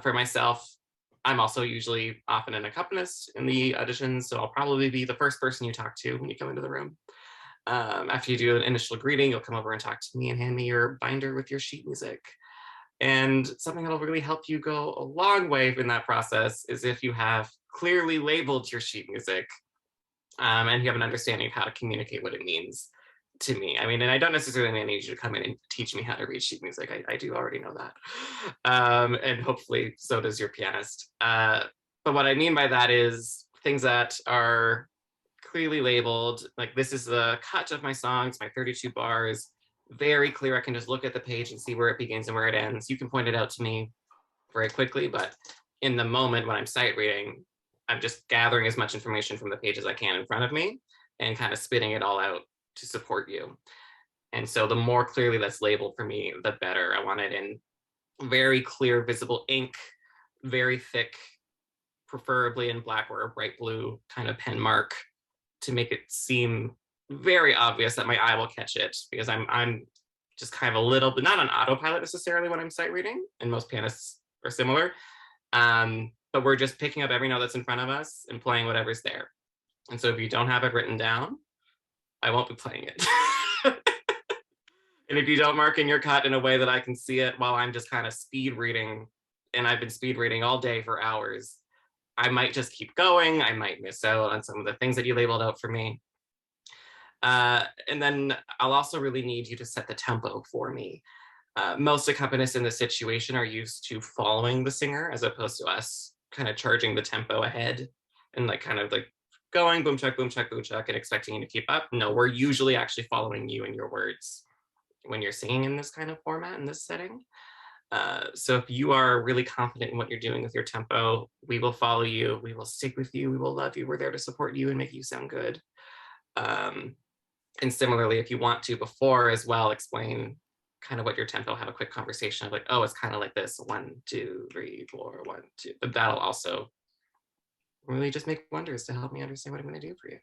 For myself, I'm also usually often an accompanist in the auditions, so I'll probably be the first person you talk to when you come into the room. After you do an initial greeting, you'll come over and talk to me and hand me your binder with your sheet music. And something that'll really help you go a long way in that process is if you have clearly labeled your sheet music, and you have an understanding of how to communicate what it means to me. I mean, and I don't necessarily need you to come in and teach me how to read sheet music. I do already know that. And hopefully so does your pianist. But what I mean by that is things that are clearly labeled, like this is the cut of my song, it's my 32 bars, very clear. I can just look at the page and see where it begins and where it ends. You can point it out to me very quickly, but in the moment when I'm sight reading, I'm just gathering as much information from the page as I can in front of me and kind of spitting it all out to support you. And so the more clearly that's labeled for me, the better. I want it in very clear, visible ink, very thick, preferably in black or a bright blue kind of pen mark to make it seem very obvious that my eye will catch it, because I'm just kind of a little bit not on autopilot necessarily when I'm sight reading, and most pianists are similar. But we're just picking up every note that's in front of us and playing whatever's there. And so if you don't have it written down, I won't be playing it. And if you don't mark in your cut in a way that I can see it while I'm just kind of speed reading, and I've been speed reading all day for hours, I might just keep going. I might miss out on some of the things that you labeled out for me. And then I'll also really need you to set the tempo for me. Most accompanists in this situation are used to following the singer as opposed to us kind of charging the tempo ahead and like kind of like going boom chuck, boom chuck, boom chuck and expecting you to keep up. No, we're usually actually following you and your words when you're singing in this kind of format, in this setting. So if you are really confident in what you're doing with your tempo, we will follow you, we will stick with you, we will love you, we're there to support you and make you sound good. And similarly, if you want to before as well, explain kind of what your tempo, have a quick conversation of like, oh, it's kind of like this, 1, 2, 3, 4, 1, 2. But that'll also really just make wonders to help me understand what I'm going to do for you.